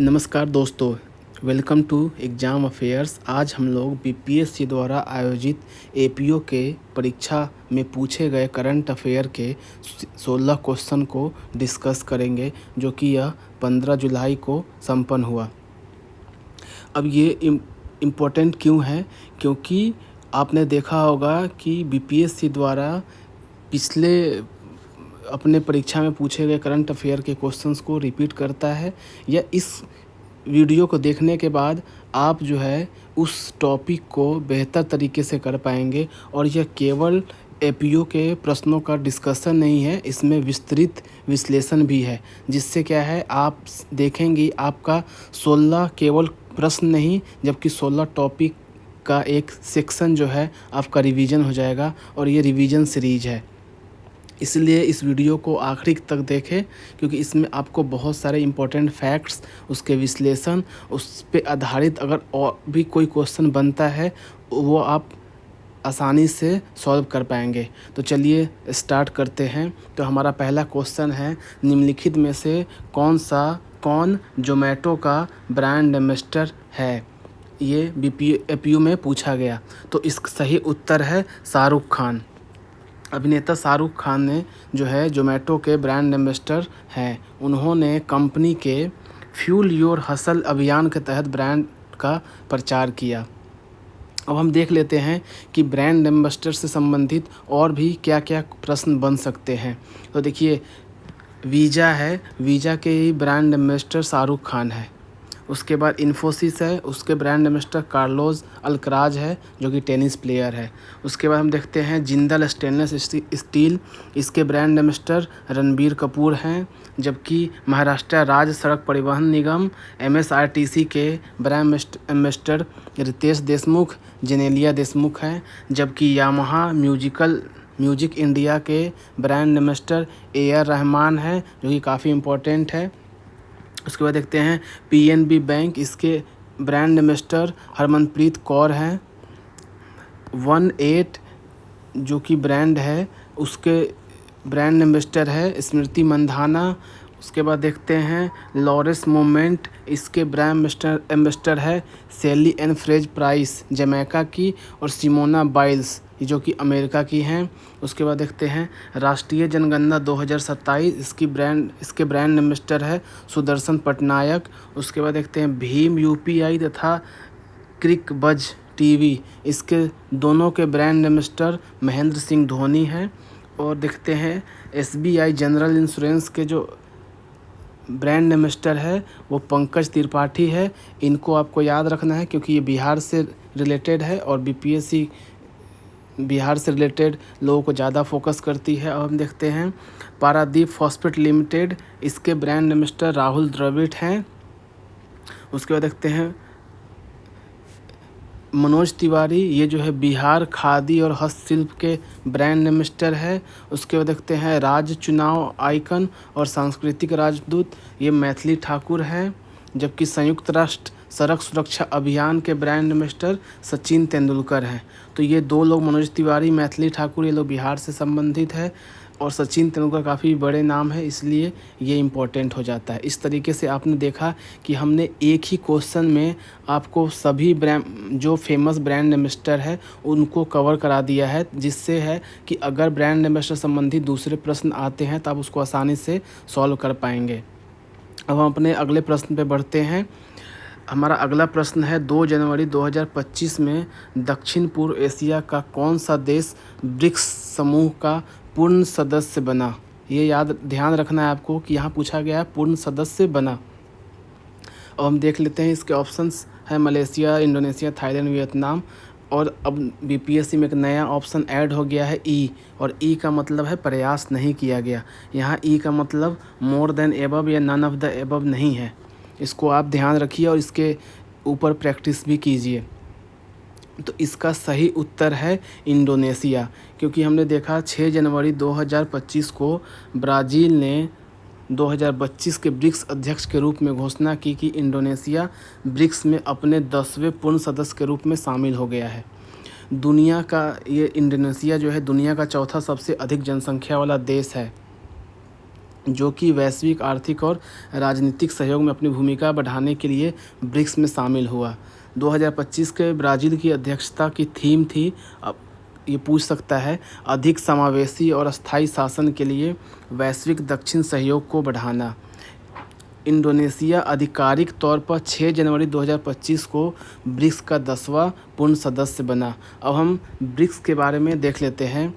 नमस्कार दोस्तों, welcome to exam affairs. आज हम लोग बीपीएससी द्वारा आयोजित एपीओ के परीक्षा में पूछे गए करंट अफेयर के 16 क्वेश्चन को डिस्कस करेंगे, जो कि यह 15 जुलाई को संपन्न हुआ। अब ये इम्पोर्टेंट क्यों है? क्योंकि आपने देखा होगा कि बीपीएससी द्वारा पिछले अपने परीक्षा में पूछे गए करंट अफेयर के क्वेश्चंस को रिपीट करता है, या इस वीडियो को देखने के बाद आप जो है उस टॉपिक को बेहतर तरीके से कर पाएंगे। और यह केवल एपीओ के प्रश्नों का डिस्कशन नहीं है, इसमें विस्तृत विश्लेषण भी है, जिससे क्या है आप देखेंगे आपका 16 केवल प्रश्न नहीं, जबकि 16 टॉपिक का एक सेक्शन जो है आपका रिवीजन हो जाएगा। और ये रिवीजन सीरीज है, इसलिए इस वीडियो को आखिरी तक देखें, क्योंकि इसमें आपको बहुत सारे इम्पोर्टेंट फैक्ट्स, उसके विश्लेषण, उस पे आधारित अगर और भी कोई क्वेश्चन बनता है वो आप आसानी से सॉल्व कर पाएंगे। तो चलिए स्टार्ट करते हैं। तो हमारा पहला क्वेश्चन है, निम्नलिखित में से कौन जोमेटो का ब्रांड एम्बेसडर है? ये एपीयू में पूछा गया। तो इसका सही उत्तर है शाहरुख खान। अभिनेता शाहरुख खान ने जो है जोमेटो के ब्रांड एम्बेसडर हैं। उन्होंने कंपनी के फ्यूल योर हसल अभियान के तहत ब्रांड का प्रचार किया। अब हम देख लेते हैं कि ब्रांड एम्बेसडर से संबंधित और भी क्या क्या प्रश्न बन सकते हैं। तो देखिए, वीज़ा है, वीज़ा के ही ब्रांड एम्बेसडर शाहरुख खान है। उसके बाद इन्फोसिस है, उसके ब्रांड एम्बेसडर कार्लोस अल्कराज है, जो कि टेनिस प्लेयर है। उसके बाद हम देखते हैं जिंदल स्टेनलेस स्टील, इसके ब्रांड एम्बेसडर रणबीर कपूर हैं। जबकि महाराष्ट्र राज्य सड़क परिवहन निगम एमएसआरटीसी के ब्रांड एम्बेसडर रितेश देशमुख, जेनेलिया देशमुख हैं। जबकि यामाहा म्यूजिक इंडिया के ब्रांड एम्बेसडर AR रहमान है, जो कि काफ़ी इम्पोर्टेंट है। उसके बाद देखते हैं पीएनबी बैंक, इसके ब्रांड एम्बेसडर हरमनप्रीत कौर हैं। 18 जो कि ब्रांड है, उसके ब्रांड एम्बेसडर है स्मृति मंधाना। उसके बाद देखते हैं लॉरेस मोमेंट, इसके ब्रांड एम्बेसडर है सेली एन फ्रेज प्राइस जमैका की, और सिमोना बाइल्स जो कि अमेरिका की हैं। उसके बाद देखते हैं राष्ट्रीय जनगणना 2027, इसके ब्रांड एम्बेसडर है सुदर्शन पटनायक। उसके बाद देखते हैं भीम UPI तथा क्रिक बज टीवी, इसके दोनों के ब्रांड एम्बेसडर महेंद्र सिंह धोनी हैं। और देखते हैं SBI जनरल इंश्योरेंस के जो ब्रांड एम्बेसडर है वो पंकज त्रिपाठी है। इनको आपको याद रखना है, क्योंकि ये बिहार से रिलेटेड है और बीपीएससी बिहार से रिलेटेड लोगों को ज़्यादा फोकस करती है। और हम देखते हैं पारादीप फॉस्फेट लिमिटेड, इसके ब्रांड एम्बेसडर राहुल द्रविड़ हैं। उसके बाद देखते हैं मनोज तिवारी, ये जो है बिहार खादी और हस्तशिल्प के ब्रांड एम्बेसडर है। उसके बाद देखते हैं राज्य चुनाव आइकन और सांस्कृतिक राजदूत, ये मैथिली ठाकुर हैं। जबकि संयुक्त राष्ट्र सड़क सुरक्षा अभियान के ब्रांड एम्बेसडर सचिन तेंदुलकर हैं। तो ये दो लोग, मनोज तिवारी, मैथिली ठाकुर, ये लोग बिहार से संबंधित है, और सचिन तेंदुलकर काफ़ी बड़े नाम है, इसलिए ये इम्पोर्टेंट हो जाता है। इस तरीके से आपने देखा कि हमने एक ही क्वेश्चन में आपको सभी जो फेमस ब्रांड एम्बेसडर है उनको कवर करा दिया है, जिससे है कि अगर ब्रांड एम्बेसडर संबंधी दूसरे प्रश्न आते हैं तो आप उसको आसानी से सॉल्व कर पाएंगे। अब हम अपने अगले प्रश्न पे बढ़ते हैं। हमारा अगला प्रश्न है, 2 जनवरी 2025 में दक्षिण पूर्व एशिया का कौन सा देश ब्रिक्स समूह का पूर्ण सदस्य बना? ये ध्यान रखना है आपको कि यहाँ पूछा गया है पूर्ण सदस्य बना। अब हम देख लेते हैं, इसके ऑप्शंस हैं मलेशिया, इंडोनेशिया, थाईलैंड, वियतनाम। और अब बीपीएससी में एक नया ऑप्शन ऐड हो गया है ई, और ई का मतलब है प्रयास नहीं किया गया। यहाँ ई का मतलब मोर देन एबव या नन ऑफ द एबव नहीं है। इसको आप ध्यान रखिए और इसके ऊपर प्रैक्टिस भी कीजिए। तो इसका सही उत्तर है इंडोनेशिया, क्योंकि हमने देखा 6 जनवरी 2025 को ब्राज़ील ने 2025 के ब्रिक्स अध्यक्ष के रूप में घोषणा की कि इंडोनेशिया ब्रिक्स में अपने 10वें पूर्ण सदस्य के रूप में शामिल हो गया है। दुनिया का ये इंडोनेशिया जो है दुनिया का चौथा सबसे अधिक जनसंख्या वाला देश है। जो कि वैश्विक आर्थिक और राजनीतिक सहयोग में अपनी भूमिका बढ़ाने के लिए ब्रिक्स में शामिल हुआ। 2025 के ब्राज़ील की अध्यक्षता की थीम थी, अब ये पूछ सकता है, अधिक समावेशी और अस्थायी शासन के लिए वैश्विक दक्षिण सहयोग को बढ़ाना। इंडोनेशिया आधिकारिक तौर पर 6 जनवरी 2025 को ब्रिक्स का 10वां पूर्ण सदस्य बना। अब हम ब्रिक्स के बारे में देख लेते हैं।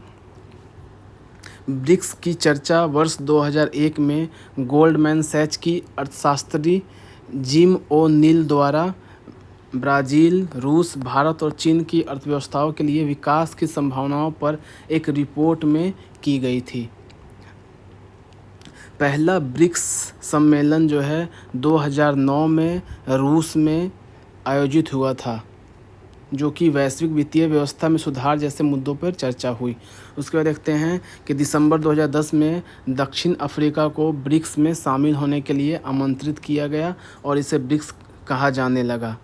ब्रिक्स की चर्चा वर्ष 2001 में गोल्डमैन सैच की अर्थशास्त्री जिम ओ नील द्वारा ब्राज़ील, रूस, भारत और चीन की अर्थव्यवस्थाओं के लिए विकास की संभावनाओं पर एक रिपोर्ट में की गई थी। पहला ब्रिक्स सम्मेलन जो है 2009 में रूस में आयोजित हुआ था, जो कि वैश्विक वित्तीय व्यवस्था में सुधार जैसे मुद्दों पर चर्चा हुई। उसके बाद देखते हैं कि दिसंबर 2010 में दक्षिण अफ्रीका को ब्रिक्स में शामिल होने के लिए आमंत्रित किया गया और इसे ब्रिक्स कहा जाने लगा।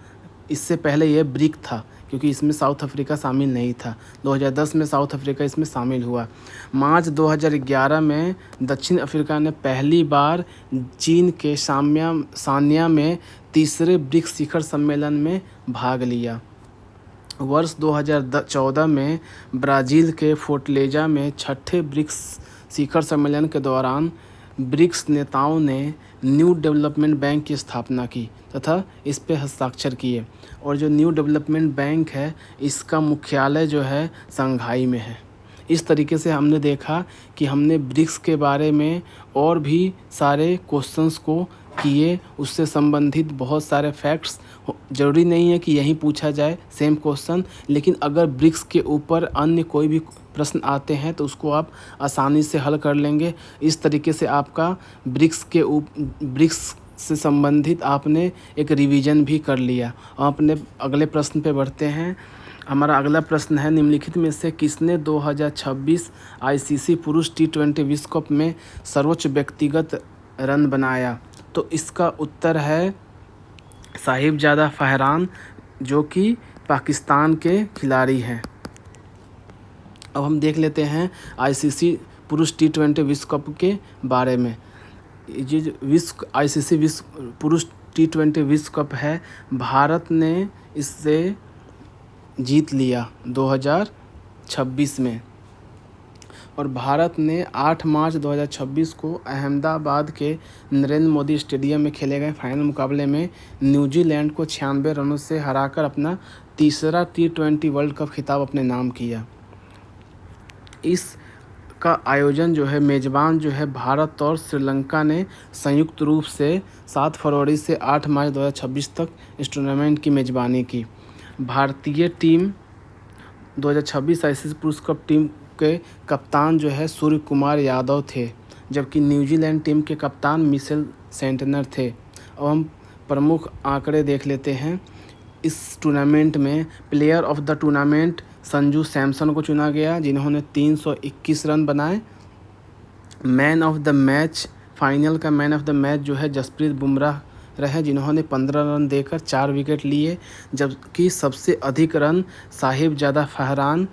इससे पहले यह ब्रिक था, क्योंकि इसमें साउथ अफ्रीका शामिल नहीं था। 2010 में साउथ अफ्रीका इसमें शामिल हुआ। मार्च 2011 में दक्षिण अफ्रीका ने पहली बार चीन के सान्या में तीसरे ब्रिक्स शिखर सम्मेलन में भाग लिया। वर्ष 2014 में ब्राज़ील के फोर्टलेजा में छठे ब्रिक्स शिखर सम्मेलन के दौरान ब्रिक्स नेताओं ने न्यू डेवलपमेंट बैंक की स्थापना की तथा इस पे हस्ताक्षर किए। और जो न्यू डेवलपमेंट बैंक है, इसका मुख्यालय जो है शंघाई में है। इस तरीके से हमने देखा कि हमने ब्रिक्स के बारे में और भी सारे क्वेश्चंस को किए, उससे संबंधित बहुत सारे फैक्ट्स। ज़रूरी नहीं है कि यहीं पूछा जाए सेम क्वेश्चन, लेकिन अगर ब्रिक्स के ऊपर अन्य कोई भी प्रश्न आते हैं तो उसको आप आसानी से हल कर लेंगे। इस तरीके से आपका ब्रिक्स से संबंधित आपने एक रिवीजन भी कर लिया। अपने अगले प्रश्न पे बढ़ते हैं। हमारा अगला प्रश्न है, निम्नलिखित में से किसने 2026 आईसीसी पुरुष T20 विश्व कप में सर्वोच्च व्यक्तिगत रन बनाया? तो इसका उत्तर है साहिबजादा फहरान, जो कि पाकिस्तान के खिलाड़ी हैं। अब हम देख लेते हैं आईसीसी पुरुष T20 विश्व कप के बारे में। ये आईसीसी पुरुष T20 विश्व कप है, भारत ने इससे जीत लिया 2026 में। और भारत ने 8 मार्च 2026 को अहमदाबाद के नरेंद्र मोदी स्टेडियम में खेले गए फाइनल मुकाबले में न्यूजीलैंड को 96 रनों से हराकर अपना तीसरा T20 वर्ल्ड कप खिताब अपने नाम किया। इसका आयोजन जो है, मेज़बान जो है भारत और श्रीलंका ने संयुक्त रूप से 7 फरवरी से 8 मार्च 2026 तक इस टूर्नामेंट की मेज़बानी की। भारतीय टीम 2026 आईसीसी पुरुष कप टीम के कप्तान जो है सूर्य कुमार यादव थे, जबकि न्यूजीलैंड टीम के कप्तान मिशेल सेंटनर थे। अब हम प्रमुख आंकड़े देख लेते हैं। इस टूर्नामेंट में player of the tournament Sanju Samson को चुना गया, जिन्होंने 321 रन बनाए। Man of the match, final का मैन ऑफ द मैच जो है जसप्रीत बुमराह रहे, जिन्होंने 15 रन देकर 4 विकेट लिए, जबकि सबसे अधिक रन साहिबजादा फहरान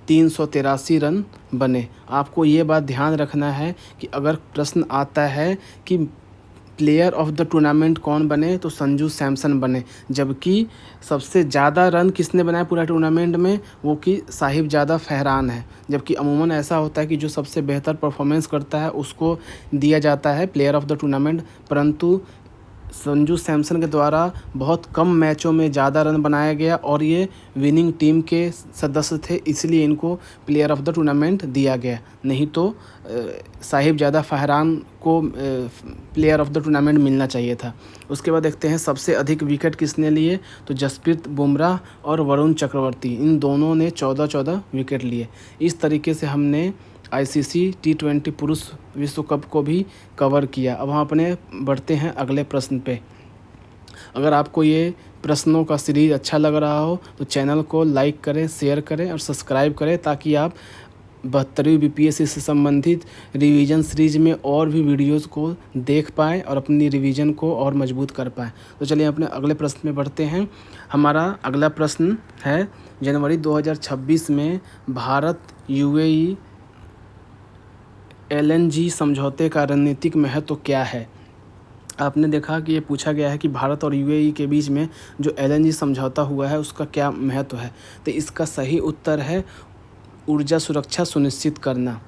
383 रन बने। आपको ये बात ध्यान रखना है कि अगर प्रश्न आता है कि प्लेयर ऑफ द टूर्नामेंट कौन बने, तो संजू सैमसन बने, जबकि सबसे ज़्यादा रन किसने बनाए पूरा टूर्नामेंट में, वो कि साहिबजादा फहरान है। जबकि अमूमन ऐसा होता है कि जो सबसे बेहतर परफॉर्मेंस करता है उसको दिया जाता है प्लेयर ऑफ द टूर्नामेंट, परंतु संजू सैमसन के द्वारा बहुत कम मैचों में ज़्यादा रन बनाया गया और ये विनिंग टीम के सदस्य थे, इसलिए इनको प्लेयर ऑफ द टूर्नामेंट दिया गया। नहीं तो साहिबजादा फहरान को प्लेयर ऑफ द टूर्नामेंट मिलना चाहिए था। उसके बाद देखते हैं सबसे अधिक विकेट किसने लिए, तो जसप्रीत बुमराह और वरुण चक्रवर्ती, इन दोनों ने 14-14 विकेट लिए। इस तरीके से हमने आईसीसी T20 पुरुष विश्व कप को भी कवर किया। अब हम अपने बढ़ते हैं अगले प्रश्न पे। अगर आपको ये प्रश्नों का सीरीज़ अच्छा लग रहा हो तो चैनल को लाइक करें, शेयर करें और सब्सक्राइब करें, ताकि आप 72वीं बीपीएससी से संबंधित रिवीजन सीरीज में और भी वीडियोज़ को देख पाएँ और अपनी रिवीजन को और मजबूत कर पाएँ। तो चलिए अपने अगले प्रश्न में बढ़ते हैं। हमारा अगला प्रश्न है, जनवरी 2026 में भारत यूएई एलएनजी समझौते का रणनीतिक महत्व क्या है? आपने देखा कि ये पूछा गया है कि भारत और यूएई के बीच में जो एलएनजी समझौता हुआ है उसका क्या महत्व है। तो इसका सही उत्तर है ऊर्जा सुरक्षा सुनिश्चित करना।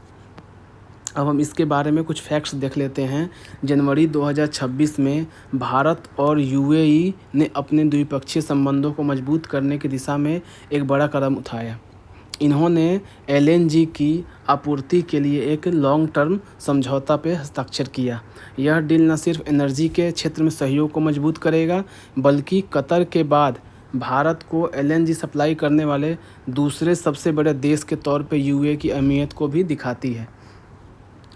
अब हम इसके बारे में कुछ फैक्ट्स देख लेते हैं। जनवरी 2026 में भारत और यूएई ने अपने द्विपक्षीय संबंधों को मजबूत करने की दिशा में एक बड़ा कदम उठाया। इन्होंने एलएनजी की आपूर्ति के लिए एक लॉन्ग टर्म समझौता पर हस्ताक्षर किया। यह डील न सिर्फ एनर्जी के क्षेत्र में सहयोग को मजबूत करेगा, बल्कि कतर के बाद भारत को एलएनजी सप्लाई करने वाले दूसरे सबसे बड़े देश के तौर पर यूएई की अहमियत को भी दिखाती है।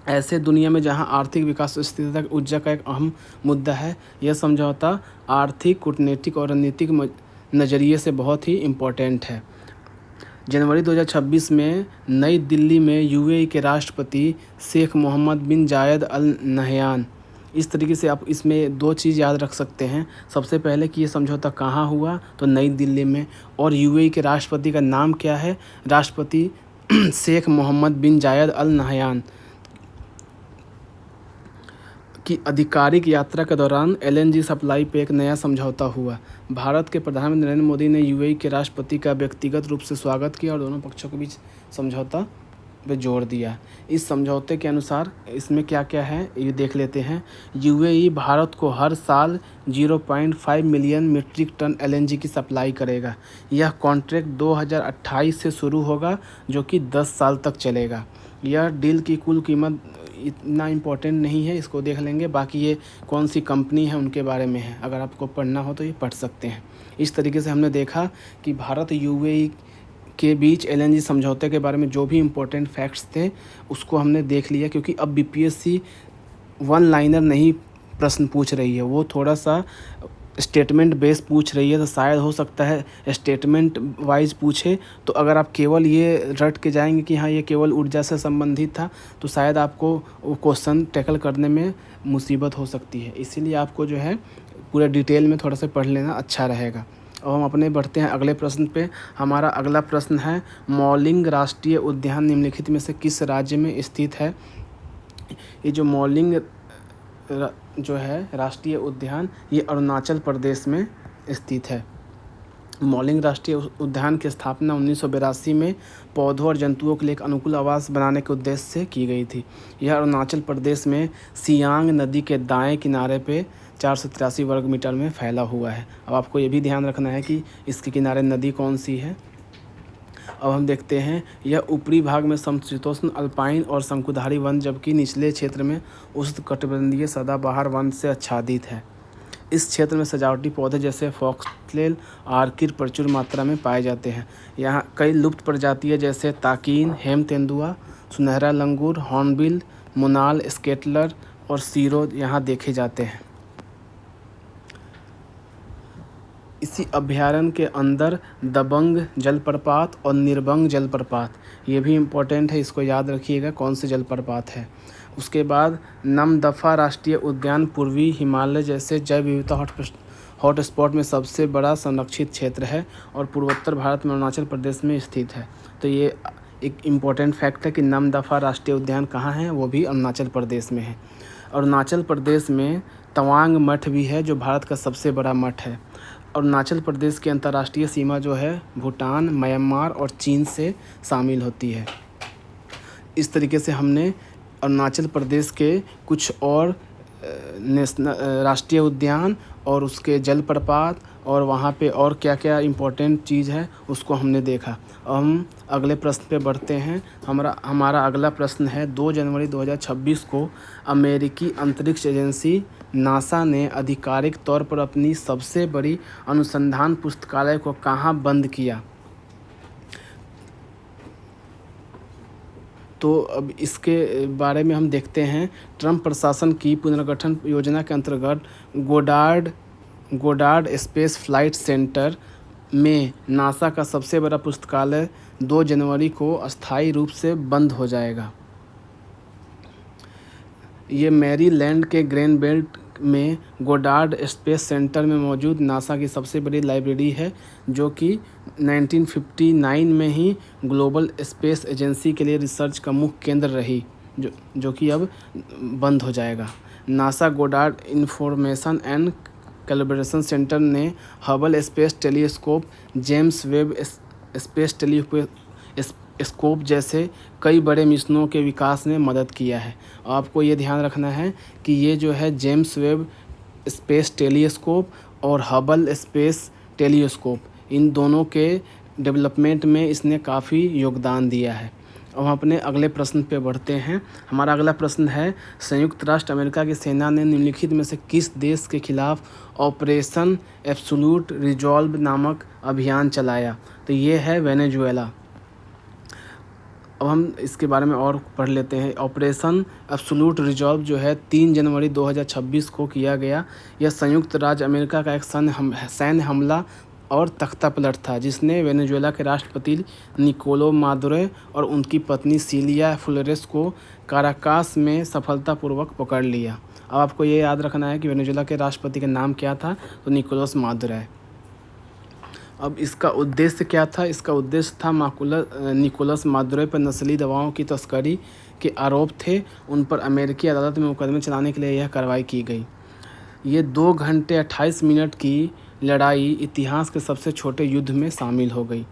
ऐसे दुनिया में जहां आर्थिक विकास और स्थिरता ऊर्जा का एक अहम मुद्दा है, यह समझौता आर्थिक, कूटनीतिक और रणनीतिक नज़रिए से बहुत ही इम्पोर्टेंट है। जनवरी 2026 में नई दिल्ली में यूएई के राष्ट्रपति शेख मोहम्मद बिन जायद अल नहयान, इस तरीके से आप इसमें 2 चीज़ याद रख सकते हैं। सबसे पहले कि ये समझौता कहाँ हुआ, तो नई दिल्ली में, और यूएई के राष्ट्रपति का नाम क्या है, राष्ट्रपति शेख मोहम्मद बिन जायद अल नहयान की आधिकारिक यात्रा के दौरान एलएनजी सप्लाई पे एक नया समझौता हुआ। भारत के प्रधानमंत्री नरेंद्र मोदी ने यूएई के राष्ट्रपति का व्यक्तिगत रूप से स्वागत किया और दोनों पक्षों के बीच समझौता पे जोर दिया। इस समझौते के अनुसार इसमें क्या क्या है ये देख लेते हैं। यूएई भारत को हर साल 0.5 मिलियन मीट्रिक टन एलएनजी की सप्लाई करेगा। यह कॉन्ट्रैक्ट 2028 से शुरू होगा, जो कि 10 साल तक चलेगा। यह डील की कुल कीमत इतना इम्पोर्टेंट नहीं है, इसको देख लेंगे। बाकी ये कौन सी कंपनी है उनके बारे में है, अगर आपको पढ़ना हो तो ये पढ़ सकते हैं। इस तरीके से हमने देखा कि भारत यूएई के बीच एलएनजी समझौते के बारे में जो भी इम्पोर्टेंट फैक्ट्स थे उसको हमने देख लिया, क्योंकि अब बीपीएससी वन लाइनर नहीं प्रश्न पूछ रही है, वो थोड़ा सा स्टेटमेंट बेस पूछ रही है। तो शायद हो सकता है स्टेटमेंट वाइज पूछे, तो अगर आप केवल ये रट के जाएंगे कि हाँ ये केवल ऊर्जा से संबंधित था, तो शायद आपको वो क्वेश्चन टैकल करने में मुसीबत हो सकती है। इसीलिए आपको जो है पूरे डिटेल में थोड़ा सा पढ़ लेना अच्छा रहेगा। अब हम अपने बढ़ते हैं अगले प्रश्न पे। हमारा अगला प्रश्न है, मॉलिंग राष्ट्रीय उद्यान निम्नलिखित में से किस राज्य में स्थित है? ये जो मॉलिंग जो है राष्ट्रीय उद्यान, ये अरुणाचल प्रदेश में स्थित है। मॉलिंग राष्ट्रीय उद्यान की स्थापना 1982 में पौधों और जंतुओं के लिए एक अनुकूल आवास बनाने के उद्देश्य से की गई थी। यह अरुणाचल प्रदेश में सियांग नदी के दाएं किनारे पे 483 वर्ग मीटर में फैला हुआ है। अब आपको ये भी ध्यान रखना है कि इसके किनारे नदी कौन सी है। अब हम देखते हैं, यह ऊपरी भाग में समशीतोष्ण अल्पाइन और शंकुधारी वन, जबकि निचले क्षेत्र में उष्णकटिबंधीय सदाबहार वन से आच्छादित है। इस क्षेत्र में सजावटी पौधे जैसे फॉक्सटेल आर्किड प्रचुर मात्रा में पाए जाते हैं। यहाँ कई लुप्त प्रजातियाँ जैसे ताकीन, हेम तेंदुआ, सुनहरा लंगूर, हॉर्नबिल, मुनाल, स्केटलर और सीरो यहाँ देखे जाते हैं। इसी अभयारण्य के अंदर दबंग जलप्रपात और निर्बंग जलप्रपात, ये भी इम्पोर्टेंट है, इसको याद रखिएगा कौन से जलप्रपात है। उसके बाद नमदफा राष्ट्रीय उद्यान पूर्वी हिमालय जैसे जैव विविधता हॉटस्पॉट में सबसे बड़ा संरक्षित क्षेत्र है और पूर्वोत्तर भारत में अरुणाचल प्रदेश में स्थित है। तो ये एक इम्पोर्टेंट फैक्ट है कि नमदफा राष्ट्रीय उद्यान कहाँ है, वो भी अरुणाचल प्रदेश में है। अरुणाचल प्रदेश में तवांग मठ भी है, जो भारत का सबसे बड़ा मठ है। अरुणाचल प्रदेश की अंतर्राष्ट्रीय सीमा जो है भूटान, म्यांमार और चीन से शामिल होती है। इस तरीके से हमने अरुणाचल प्रदेश के कुछ और राष्ट्रीय उद्यान और उसके जलप्रपात और वहाँ पे और क्या क्या इम्पोर्टेंट चीज़ है उसको हमने देखा। अब हम अगले प्रश्न पे बढ़ते हैं। हमारा अगला प्रश्न है, 2 जनवरी 2026 को अमेरिकी अंतरिक्ष एजेंसी नासा ने आधिकारिक तौर पर अपनी सबसे बड़ी अनुसंधान पुस्तकालय को कहाँ बंद किया? तो अब इसके बारे में हम देखते हैं। ट्रंप प्रशासन की पुनर्गठन योजना के अंतर्गत गोडार्ड स्पेस फ्लाइट सेंटर में नासा का सबसे बड़ा पुस्तकालय 2 जनवरी को अस्थायी रूप से बंद हो जाएगा। ये मैरीलैंड के ग्रेनबेल्ट में गोडार्ड स्पेस सेंटर में मौजूद नासा की सबसे बड़ी लाइब्रेरी है, जो कि 1959 में ही ग्लोबल स्पेस एजेंसी के लिए रिसर्च का मुख्य केंद्र रही। जो कि अब बंद हो जाएगा। NASA Goddard information and calibration centre ने Hubble space telescope, James Webb space telescope जैसे कई बड़े मिशनों के विकास में मदद किया है। आपको ये ध्यान रखना है कि ये जो है जेम्स वेब स्पेस टेलीस्कोप और हबल स्पेस टेलीस्कोप, इन दोनों के डेवलपमेंट में इसने काफ़ी योगदान दिया है। अब हम अपने अगले प्रश्न पे बढ़ते हैं। हमारा अगला प्रश्न है, संयुक्त राष्ट्र अमेरिका की सेना ने निम्नलिखित में से किस देश के खिलाफ ऑपरेशन एब्सोल्यूट रिजॉल्व नामक अभियान चलाया? तो ये है वेनेजुएला। अब हम इसके बारे में और पढ़ लेते हैं। ऑपरेशन एब्सोल्यूट रिजॉल्व जो है 3 जनवरी 2026 को किया गया। यह संयुक्त राज्य अमेरिका का एक सैन्य हमला और तख्ता पलट था, जिसने वेनेजुएला के राष्ट्रपति निकोलो मादुरो और उनकी पत्नी सिलिया फ्लोरेस को काराकास में सफलतापूर्वक पकड़ लिया। अब आपको ये याद रखना है कि वेनेजुएला के राष्ट्रपति का नाम क्या था? तो निकोलस मादुरो है। अब इसका उद्देश्य क्या था? इसका उद्देश्य था निकोलस मादुरो पर नस्ली दवाओं की तस्करी के आरोप थे। उन पर अमेरिकी अदालत में मुकदमे चलाने के लिए यह कार्रवाई की गई। ये 2 घंटे 28 मिनट की लड़ाई इतिहास के सबसे छोटे युद्ध में शामिल हो गई।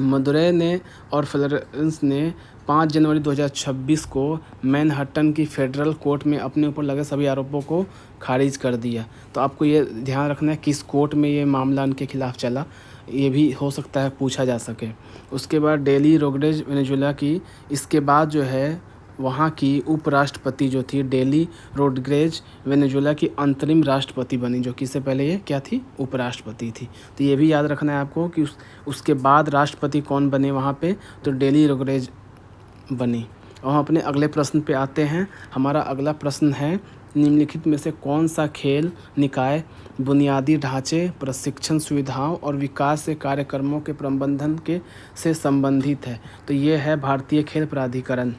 मादुरो ने और फ्लोरेंस ने 5 जनवरी 2026 को मैनहट्टन की फेडरल कोर्ट में अपने ऊपर लगे सभी आरोपों को खारिज कर दिया। तो आपको ये ध्यान रखना है किस कोर्ट में ये मामला उनके खिलाफ चला, ये भी हो सकता है पूछा जा सके। उसके बाद डेली रोड्रिग्ज वेनेजुएला की, इसके बाद जो है वहाँ की उपराष्ट्रपति जो थी डेली रोड्रिग्ज वेनेजुएला की अंतरिम राष्ट्रपति बनी, जो कि इससे पहले ये क्या थी? उपराष्ट्रपति थी। तो ये भी याद रखना है आपको कि उसके बाद राष्ट्रपति कौन बने वहाँ पे? तो डेली रोड्रिग्ज बनी। और हम अपने अगले प्रश्न पे आते हैं। हमारा अगला प्रश्न है, निम्नलिखित में से कौन सा खेल निकाय बुनियादी ढांचे, प्रशिक्षण सुविधाओं और विकास से कार्यक्रमों के प्रबंधन से संबंधित है? तो ये है भारतीय खेल प्राधिकरण।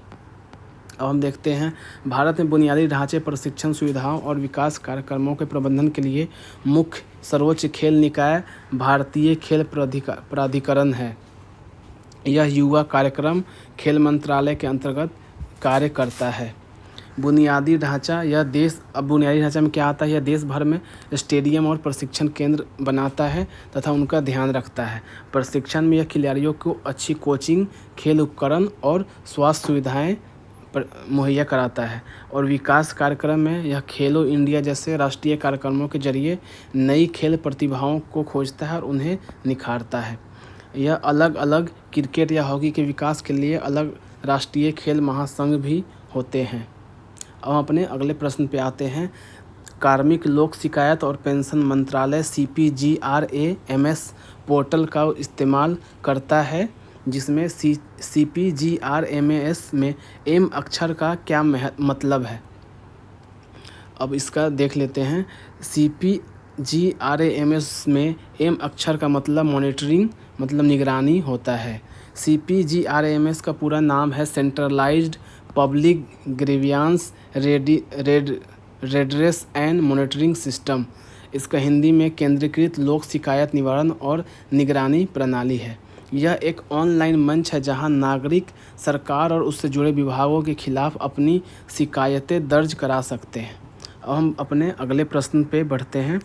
अब हम देखते हैं, भारत में बुनियादी ढांचे, प्रशिक्षण सुविधाओं और विकास कार्यक्रमों के प्रबंधन के लिए मुख्य सर्वोच्च खेल निकाय भारतीय खेल प्राधिकरण है। यह युवा कार्यक्रम खेल मंत्रालय के अंतर्गत कार्य करता है। बुनियादी ढांचा, बुनियादी ढांचा में क्या आता है? यह देश भर में स्टेडियम और प्रशिक्षण केंद्र बनाता है तथा उनका ध्यान रखता है। प्रशिक्षण में यह खिलाड़ियों को अच्छी कोचिंग, खेल उपकरण और स्वास्थ्य सुविधाएं मुहैया कराता है। और विकास कार्यक्रम में यह खेलो इंडिया जैसे राष्ट्रीय कार्यक्रमों के जरिए नई खेल प्रतिभाओं को खोजता है और उन्हें निखारता है। यह अलग अलग क्रिकेट या हॉकी के विकास के लिए अलग राष्ट्रीय खेल महासंघ भी होते हैं। अब हम अपने अगले प्रश्न पे आते हैं। कार्मिक लोक शिकायत और पेंशन मंत्रालय CPGRAMS पोर्टल का इस्तेमाल करता है, जिसमें CPGRAMS में M अक्षर का क्या मतलब है? अब इसका देख लेते हैं। CPGRAMS में M अक्षर का मतलब मॉनिटरिंग, मतलब निगरानी होता है। CPGRAMS का पूरा नाम है centralised public grievance redress and monitoring system. इसका हिंदी में केंद्रीकृत लोक शिकायत निवारण और निगरानी प्रणाली है। यह एक ऑनलाइन मंच है जहां नागरिक सरकार और उससे जुड़े विभागों के खिलाफ अपनी शिकायतें दर्ज करा सकते हैं। अब हम अपने अगले प्रश्न पे बढ़ते हैं।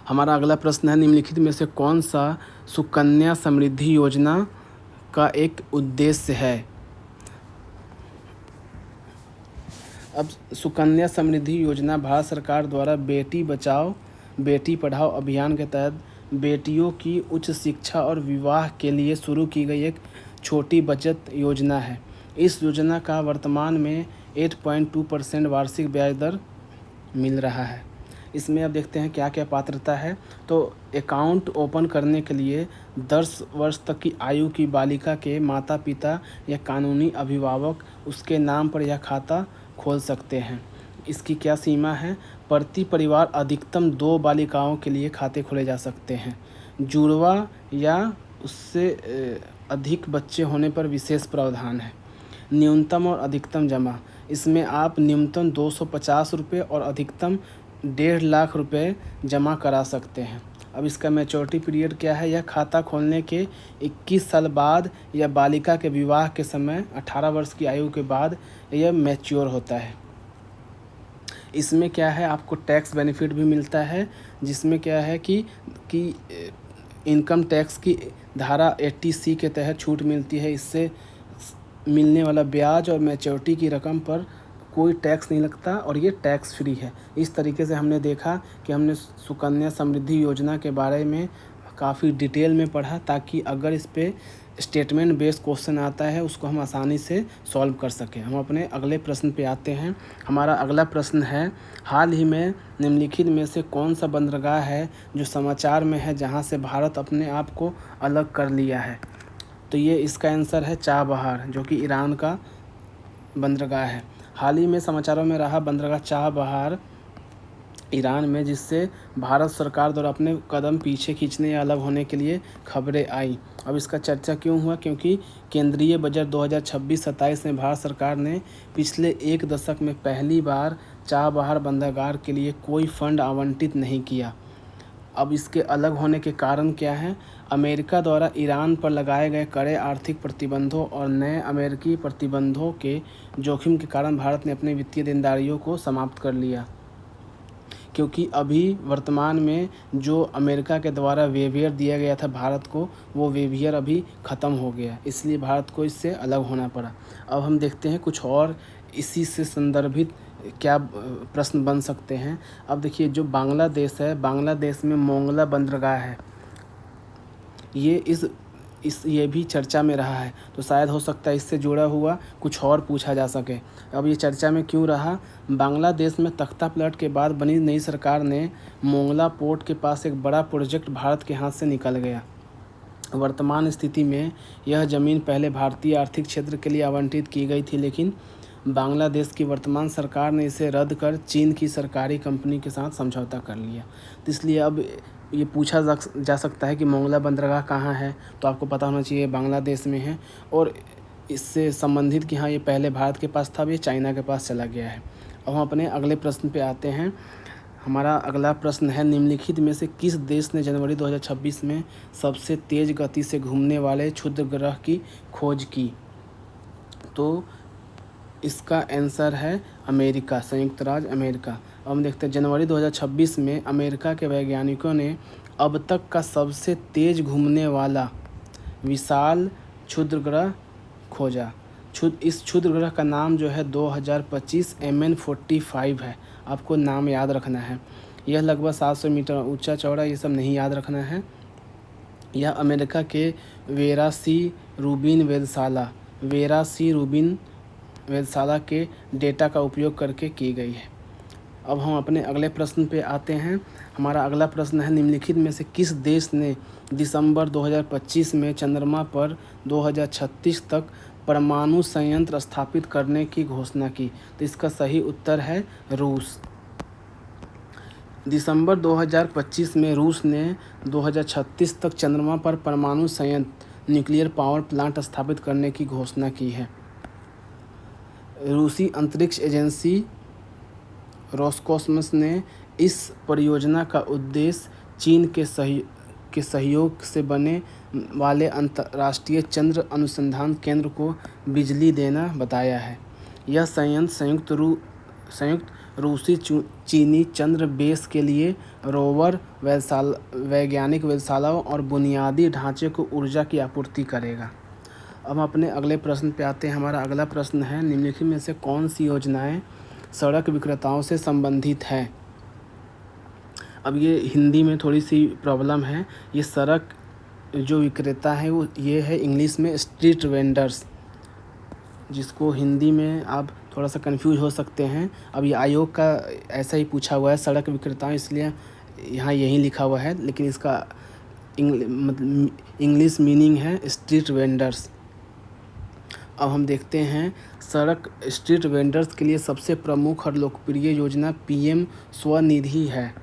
हमारा अगला प्रश्न है, निम्नलिखित में से कौन सा सुकन्या समृद्धि योजना का एक उद्देश्य है? अब सुकन्या समृद्धि योजना भारत सरकार द्वारा बेटी बचाओ बेटी पढ़ाओ अभियान के तहत बेटियों की उच्च शिक्षा और विवाह के लिए शुरू की गई एक छोटी बचत योजना है। इस योजना का वर्तमान में 8.2% वार्षिक ब्याज दर मिल रहा है। इसमें अब देखते हैं क्या क्या पात्रता है। तो अकाउंट ओपन करने के लिए 10 वर्ष तक की आयु की बालिका के माता पिता या कानूनी अभिभावक उसके नाम पर यह खाता खोल सकते हैं। इसकी क्या सीमा है? प्रति परिवार अधिकतम 2 बालिकाओं के लिए खाते खोले जा सकते हैं। जुड़वा या उससे अधिक बच्चे होने पर विशेष प्रावधान है। न्यूनतम और अधिकतम जमा, इसमें आप न्यूनतम 250 रुपये और अधिकतम 1.5 लाख रुपये जमा करा सकते हैं। अब इसका मैच्योरिटी पीरियड क्या है? यह खाता खोलने के 21 साल बाद या बालिका के विवाह के समय 18 वर्ष की आयु के बाद यह मैच्योर होता है। इसमें क्या है, आपको टैक्स बेनिफिट भी मिलता है, जिसमें क्या है कि इनकम टैक्स की धारा 80C के तहत छूट मिलती है। इससे मिलने वाला ब्याज और मैच्योरिटी की रकम पर कोई टैक्स नहीं लगता और ये टैक्स फ्री है। इस तरीके से हमने देखा कि हमने सुकन्या समृद्धि योजना के बारे में काफ़ी डिटेल में पढ़ा, ताकि अगर इस पे स्टेटमेंट बेस्ड क्वेश्चन आता है उसको हम आसानी से सॉल्व कर सकें। हम अपने अगले प्रश्न पे आते हैं। हमारा अगला प्रश्न है, हाल ही में निम्नलिखित में से कौन सा बंदरगाह है जो समाचार में है जहां से भारत अपने आप को अलग कर लिया है? तो ये इसका आंसर है चाबहार, जो कि ईरान का बंदरगाह है। हाल ही में समाचारों में रहा बंदरगाह चाबहार ईरान में, जिससे भारत सरकार द्वारा अपने कदम पीछे खींचने या अलग होने के लिए खबरें आई। अब इसका चर्चा क्यों हुआ? क्योंकि केंद्रीय बजट 2026-27 में भारत सरकार ने पिछले एक दशक में पहली बार चाबहार बंदरगाह के लिए कोई फंड आवंटित नहीं किया। अब इसके अलग होने के कारण क्या हैं? अमेरिका द्वारा ईरान पर लगाए गए कड़े आर्थिक प्रतिबंधों और नए अमेरिकी प्रतिबंधों के जोखिम के कारण भारत ने अपनी वित्तीय देनदारियों को समाप्त कर लिया। क्योंकि अभी वर्तमान में जो अमेरिका के द्वारा वेवियर दिया गया था भारत को, वो वेवियर अभी ख़त्म हो गया, इसलिए भारत को इससे अलग होना पड़ा। अब हम देखते हैं कुछ और इसी से संदर्भित क्या प्रश्न बन सकते हैं। अब देखिए, जो बांग्लादेश है, बांग्लादेश में मोंगला बंदरगाह है, ये भी चर्चा में रहा है, तो शायद हो सकता है इससे जुड़ा हुआ कुछ और पूछा जा सके। अब ये चर्चा में क्यों रहा? बांग्लादेश में तख्ता पलट के बाद बनी नई सरकार ने मोंगला पोर्ट के पास एक बड़ा प्रोजेक्ट भारत के हाथ से निकल गया। वर्तमान स्थिति में यह ज़मीन पहले भारतीय आर्थिक क्षेत्र के लिए आवंटित की गई थी, लेकिन बांग्लादेश की वर्तमान सरकार ने इसे रद्द कर चीन की सरकारी कंपनी के साथ समझौता कर लिया। तो इसलिए अब ये पूछा जा सकता है कि मोंगला बंदरगाह कहाँ है, तो आपको पता होना चाहिए बांग्लादेश में है। और इससे संबंधित कि हाँ, ये पहले भारत के पास था, अब ये चाइना के पास चला गया है। अब हम अपने अगले प्रश्न पे आते हैं। हमारा अगला प्रश्न है, निम्नलिखित में से किस देश ने जनवरी 2026 में सबसे तेज़ गति से घूमने वाले क्षुद्र ग्रह की खोज की? तो इसका आंसर है अमेरिका, संयुक्त राज्य अमेरिका। अब हम देखते हैं, जनवरी 2026 में अमेरिका के वैज्ञानिकों ने अब तक का सबसे तेज़ घूमने वाला विशाल क्षुद्र ग्रह खोजा। इस क्षुद्र ग्रह का नाम जो है 2025 MN45 है। आपको नाम याद रखना है। यह लगभग 700 मीटर ऊंचा चौड़ा, ये सब नहीं याद रखना है। यह अमेरिका के वेरा सी रूबिन वेधशाला के डेटा का उपयोग करके की गई है। अब हम अपने अगले प्रश्न पे आते हैं। हमारा अगला प्रश्न है, निम्नलिखित में से किस देश ने दिसंबर 2025 में चंद्रमा पर 2036 तक परमाणु संयंत्र स्थापित करने की घोषणा की? तो इसका सही उत्तर है रूस। दिसंबर 2025 में रूस ने 2036 तक चंद्रमा पर परमाणु संयंत्र न्यूक्लियर पावर प्लांट स्थापित करने की घोषणा की है। रूसी अंतरिक्ष एजेंसी रोसकॉस्मोस ने इस परियोजना का उद्देश्य चीन के सहयोग से बने वाले अंतर्राष्ट्रीय चंद्र अनुसंधान केंद्र को बिजली देना बताया है। यह संयंत्र संयुक्त रूसी चीनी चंद्र बेस के लिए रोवर, वैज्ञानिक वेधशालाओं और बुनियादी ढांचे को ऊर्जा की आपूर्ति करेगा। अब हम अपने अगले प्रश्न पे आते हैं। हमारा अगला प्रश्न है, निम्नलिखित में से कौन सी योजनाएं सड़क विक्रेताओं से संबंधित है? अब ये हिंदी में थोड़ी सी प्रॉब्लम है। ये सड़क जो विक्रेता है वो ये है इंग्लिश में स्ट्रीट वेंडर्स, जिसको हिंदी में आप थोड़ा सा कंफ्यूज हो सकते हैं। अब ये आयोग का ऐसा ही पूछा हुआ है, सड़क विक्रेताओं, इसलिए यहाँ यही लिखा हुआ है, लेकिन इसका इंग्लिश मीनिंग है स्ट्रीट वेंडर्स। अब हम देखते हैं, स्ट्रीट वेंडर्स के लिए सबसे प्रमुख और लोकप्रिय योजना PM स्वनिधि है।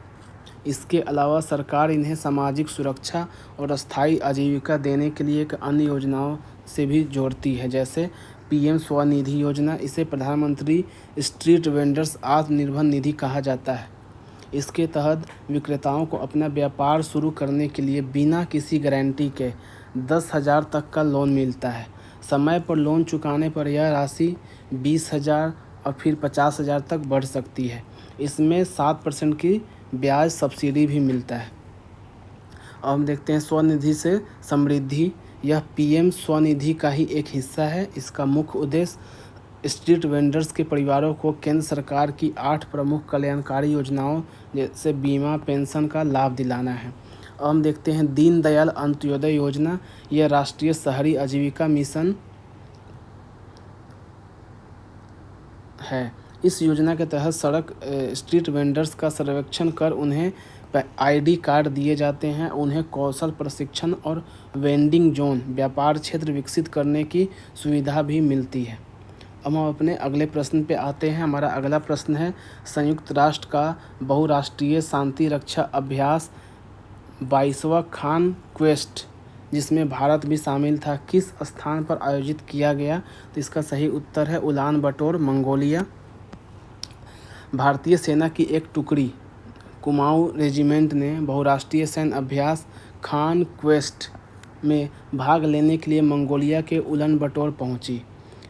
इसके अलावा सरकार इन्हें सामाजिक सुरक्षा और अस्थायी आजीविका देने के लिए एक अन्य योजनाओं से भी जोड़ती है, जैसे PM स्वनिधि योजना। इसे प्रधानमंत्री स्ट्रीट वेंडर्स आत्मनिर्भर निधि कहा जाता है। इसके तहत विक्रेताओं को अपना व्यापार शुरू करने के लिए बिना किसी गारंटी के 10,000 तक का लोन मिलता है। समय पर लोन चुकाने पर यह राशि 20,000 और फिर 50,000 तक बढ़ सकती है। इसमें 7% की ब्याज सब्सिडी भी मिलता है। अब हम देखते हैं स्वनिधि से समृद्धि। यह पीएम स्वनिधि का ही एक हिस्सा है। इसका मुख्य उद्देश्य स्ट्रीट वेंडर्स के परिवारों को केंद्र सरकार की 8 प्रमुख कल्याणकारी योजनाओं जैसे बीमा पेंशन का लाभ दिलाना है। अब हम देखते हैं दीनदयाल अंत्योदय योजना। यह राष्ट्रीय शहरी आजीविका मिशन है। इस योजना के तहत स्ट्रीट वेंडर्स का सर्वेक्षण कर उन्हें आईडी कार्ड दिए जाते हैं। उन्हें कौशल प्रशिक्षण और वेंडिंग जोन व्यापार क्षेत्र विकसित करने की सुविधा भी मिलती है। अब हम अपने अगले प्रश्न पे आते हैं। हमारा अगला प्रश्न है संयुक्त राष्ट्र का बहुराष्ट्रीय शांति रक्षा अभ्यास 22वां खान क्वेस्ट, जिसमें भारत भी शामिल था, किस स्थान पर आयोजित किया गया? तो इसका सही उत्तर है उलान बटोर, मंगोलिया। भारतीय सेना की एक टुकड़ी कुमाऊं रेजिमेंट ने बहुराष्ट्रीय सैन्य अभ्यास खान क्वेस्ट में भाग लेने के लिए मंगोलिया के उलान बटोर पहुंची।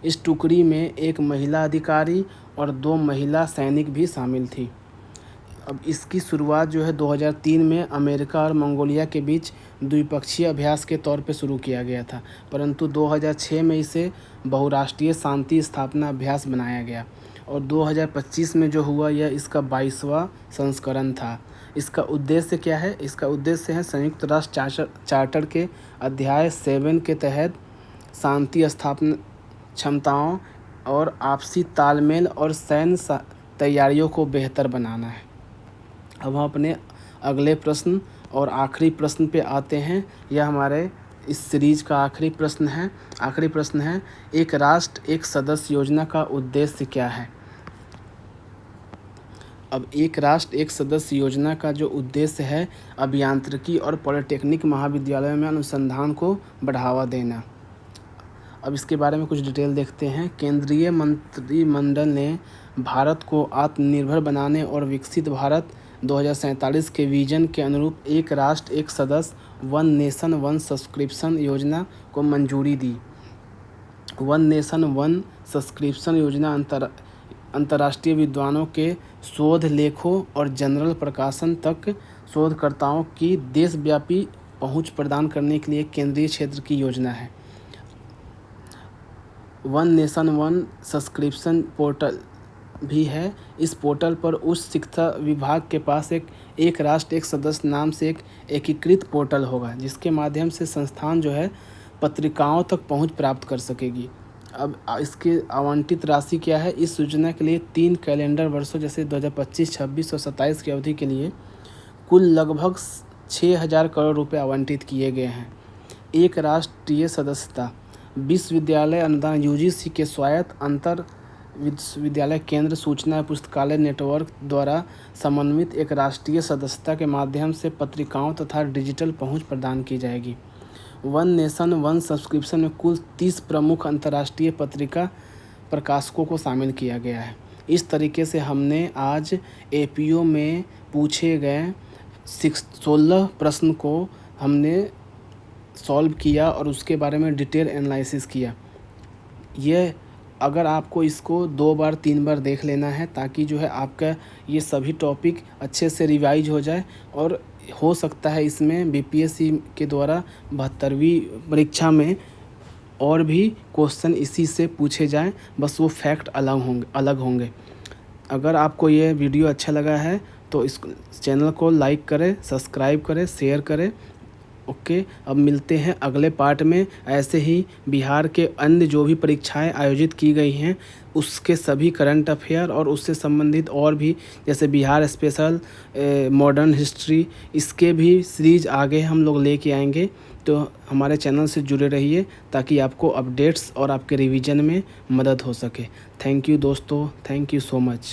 इस टुकड़ी में एक महिला अधिकारी और 2 महिला सैनिक भी शामिल थी। अब इसकी शुरुआत जो है 2003 में अमेरिका और मंगोलिया के बीच द्विपक्षीय अभ्यास के तौर पे शुरू किया गया था, परंतु 2006 में इसे बहुराष्ट्रीय शांति स्थापना अभ्यास बनाया गया और 2025 में जो हुआ यह इसका 22वां संस्करण था। इसका उद्देश्य क्या है? इसका उद्देश्य है संयुक्त राष्ट्र चार्टर के अध्याय 7 के तहत शांति स्थापना क्षमताओं और आपसी तालमेल और सैन्य तैयारियों को बेहतर बनाना है। अब हम अपने अगले प्रश्न और आखिरी प्रश्न पे आते हैं। यह हमारे इस सीरीज का आखिरी प्रश्न है। आखिरी प्रश्न है एक राष्ट्र एक सदस्य योजना का उद्देश्य क्या है? अब एक राष्ट्र एक सदस्य योजना का जो उद्देश्य है अभियांत्रिकी और पॉलिटेक्निक महाविद्यालयों में अनुसंधान को बढ़ावा देना। अब इसके बारे में कुछ डिटेल देखते हैं। केंद्रीय मंत्रिमंडल ने भारत को आत्मनिर्भर बनाने और विकसित भारत 2047 के विजन के अनुरूप एक राष्ट्र एक सदस्य वन नेशन वन सब्सक्रिप्शन योजना को मंजूरी दी। वन नेशन वन सब्सक्रिप्शन योजना अंतर्राष्ट्रीय विद्वानों के शोध लेखों और जनरल प्रकाशन तक शोधकर्ताओं की देशव्यापी पहुंच प्रदान करने के लिए केंद्रीय क्षेत्र की योजना है। One nation one subscription portal भी है। इस पोर्टल पर उच्च शिक्षा विभाग के पास एक राष्ट्र एक सदस्य नाम से एक एकीकृत पोर्टल होगा, जिसके माध्यम से संस्थान जो है पत्रिकाओं तक पहुंच प्राप्त कर सकेगी। अब इसकी आवंटित राशि क्या है? इस योजना के लिए 3 कैलेंडर वर्षों जैसे 2025, 26 और 27 की अवधि के लिए कुल लगभग 6,000 करोड़ रुपए आवंटित किए गए हैं। एक राष्ट्रीय सदस्यता विश्वविद्यालय अनुदान यूजीसी के स्वायत्त अंतर विश्वविद्यालय केंद्र सूचना पुस्तकालय नेटवर्क द्वारा समन्वित एक राष्ट्रीय सदस्यता के माध्यम से पत्रिकाओं तथा डिजिटल पहुंच प्रदान की जाएगी। वन नेशन वन सब्सक्रिप्शन में कुल 30 प्रमुख अंतर्राष्ट्रीय पत्रिका प्रकाशकों को शामिल किया गया है। इस तरीके से हमने आज एपीओ में पूछे गए 16 प्रश्न को हमने सॉल्व किया और उसके बारे में डिटेल एनालिसिस किया। ये अगर आपको इसको 2 बार 3 बार देख लेना है ताकि जो है आपका ये सभी टॉपिक अच्छे से रिवाइज हो जाए और हो सकता है इसमें बीपीएससी के द्वारा 72वीं परीक्षा में और भी क्वेश्चन इसी से पूछे जाएं, बस वो फैक्ट अलग होंगे। अगर आपको ये वीडियो अच्छा लगा है तो इस चैनल को लाइक करें, सब्सक्राइब करें, शेयर करें। ओके, अब मिलते हैं अगले पार्ट में। ऐसे ही बिहार के अन्य जो भी परीक्षाएं आयोजित की गई हैं उसके सभी करंट अफेयर और उससे संबंधित और भी जैसे बिहार स्पेशल, मॉडर्न हिस्ट्री, इसके भी सीरीज आगे हम लोग लेके आएंगे। तो हमारे चैनल से जुड़े रहिए ताकि आपको अपडेट्स और आपके रिवीजन में मदद हो सके। थैंक यू दोस्तों, थैंक यू सो मच।